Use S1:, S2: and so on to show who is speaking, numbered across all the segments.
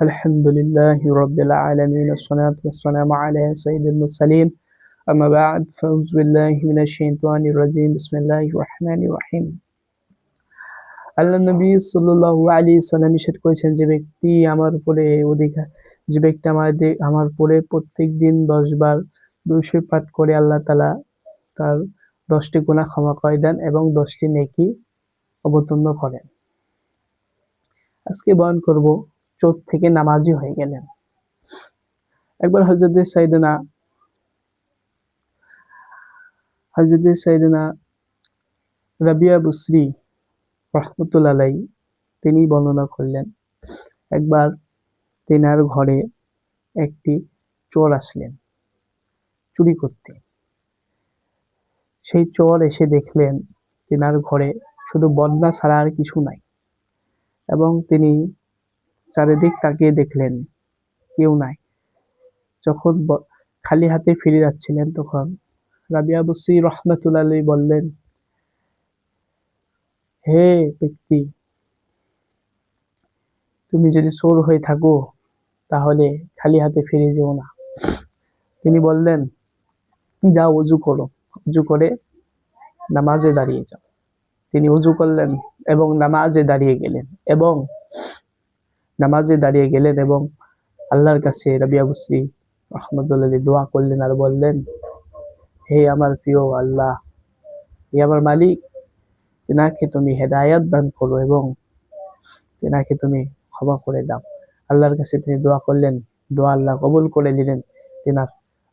S1: الحمد لله رب العالمين والصلاة والسلام على سيد المرسلين أما بعد فأعوذ بالله من الشيطان الرجيم بسم الله الرحمن الرحيم আল্লাহ নবী সাল্লাল্লাহু আলাইহি সাল্লাম ইরশাদ করেছেন যে ব্যক্তি আমার উপরে প্রত্যেকদিন 10 বার দুরূদ পাঠ করে আল্লাহ তাআলা তার 10টি গুনাহ ক্ষমা করে দেন এবং 10টি নেকি অবতীর্ণ করেন। আজকে বয়ান করব চোর থেকে নামাজি হয়ে গেলেন। একবার হযরতে সাইয়েদনা রাবিয়া বুসরি রাহমাতুল্লাহ আলাইহি তিনি বর্ণনা করলেন, একবার তেনার ঘরে একটি চোর আসলেন চুরি করতে। সেই চোর এসে দেখলেন তেনার ঘরে শুধু বদনা ছাড়া আর কিছু নাই এবং তিনি চারিদিক তাকিয়ে দেখলেন কেউ নাই। যখন খালি হাতে ফিরে যাচ্ছিলেন তখন রাবিয়া বুসরি রাহমাতুল্লাহ আলাইহি বললেন, হে ব্যক্তি, তুমি যদি চোর হয়ে থাকো তাহলে খালি হাতে ফিরে যেও না। তিনি বললেন, যাও ওযু করো, ওযু করে নামাজে দাঁড়িয়ে যাও। তিনি ওযু করলেন এবং নামাজে দাঁড়িয়ে গেলেন এবং আল্লাহর কাছে রাবিয়া বুসরি রাহমাতুল্লাহ আলাইহি দোয়া করলেন আর বললেন, হে আমার প্রিয় আল্লাহ, হে আমার মালিক, তেনাকে তুমি হেদায়েত দান করো এবং তেনাকে তুমি ক্ষমা করে দাও। আল্লাহর কাছে তিনি দোয়া করলেন, দোয়া আল্লাহ কবুল করে নিলেন। তেনার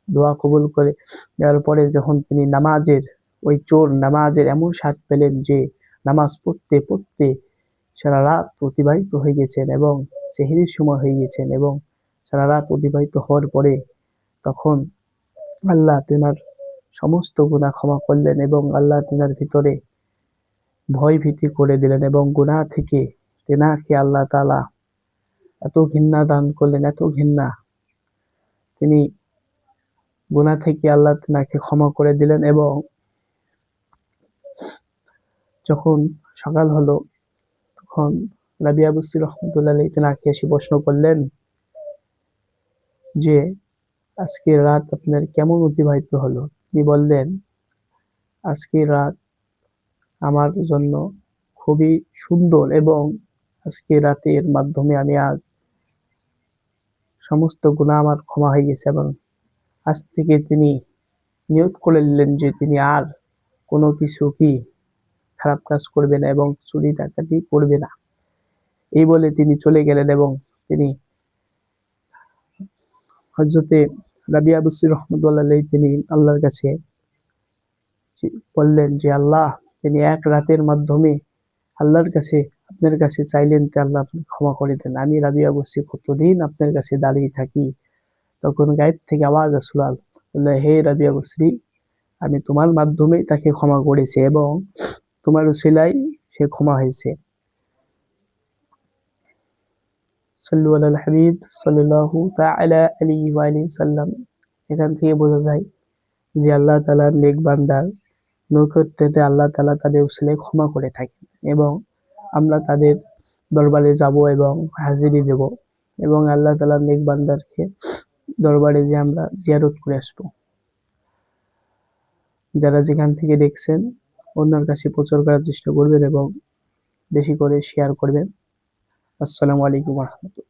S1: দোয়া কবুল করে দেওয়ার পরে যখন তিনি ওই চোর নামাজের এমন স্বাদ পেলেন যে নামাজ পড়তে পড়তে সারা রাত অতিবাহিত হয়ে গেছেন এবং সেহরির সময় হয়ে গেছেন এবং সারা রাত অতিবাহিত হওয়ার পরে তখন আল্লাহ তেনার সমস্ত গুনাহ ক্ষমা করলেন এবং আল্লাহ তেনার ভিতরে ভয় ভীতি করে দিলেন এবং গুনাহ থেকে তেনাকে আল্লাহ তাআলা এত ঘৃণা দান করলেন, এত ঘৃণা, তিনি গুনাহ থেকে আল্লাহ তেনাকে ক্ষমা করে দিলেন। এবং যখন সকাল হলো তখন রাবিয়া বুসরি রাহমাতুল্লাহ আলাইহি তেনাকে এসে প্রশ্ন করলেন যে আজকের রাত আপনার কেমন অতিবাহিত হলো। তিনি বললেন, আজকের রাত আমার জন্য খুবই সুন্দর এবং আজকের রাতের মাধ্যমে আমি আজ সমস্ত গুনাহ আমার ক্ষমা হয়ে গেছে এবং আজ থেকে তিনি নিয়ত করে নিলেন যে তিনি আর কোনো কিছু খারাপ কাজ করবে না এবং চুরি ডাকাতি করবে না। এই বলে তিনি চলে গেলেন এবং তিনি হযরতে রাবিয়া বুসরি রাহমাতুল্লাহ আলাইহি তিনি আল্লাহর কাছে বললেন যে আল্লাহ, তিনি এক রাতের মাধ্যমে আল্লাহর কাছে আপনার কাছে চাইলেন যে আল্লাহ আপনি ক্ষমা করে দেন। আমি রাবিয়া বুসরি কতদিন আপনার কাছে দাঁড়িয়ে থাকি। তখন গায়েব থেকে আওয়াজ আসলো, হে রাবিয়া বুসরি, আমি তোমার মাধ্যমেই তাকে ক্ষমা করেছি এবং তোমার উসিলায় সে ক্ষমা হয়েছে। সাল্লু আলাল হাবিব সাল্লাল্লাহু তাআলা আলাইহি ওয়া আলিহি সাল্লাম। এখান থেকে বোঝা যায় যে আল্লাহ তাআলার নেক বান্দার নৈকট্যতে আল্লাহ তাআলা তাদের উসিলায় ক্ষমা করে থাকেন এবং আমরা তাদের দরবারে যাব এবং হাজিরি দেব এবং আল্লাহ তাআলার নেক বান্দারকে দরবারে যে আমরা জিয়ারত করে আসবো। যারা যেখান থেকে দেখছেন অন্যের কাছে প্রচার করার চেষ্টা করবেন এবং বেশি করে শেয়ার করবেন। আসসালামু আলাইকুম ওয়া রাহমাতুল্লাহ।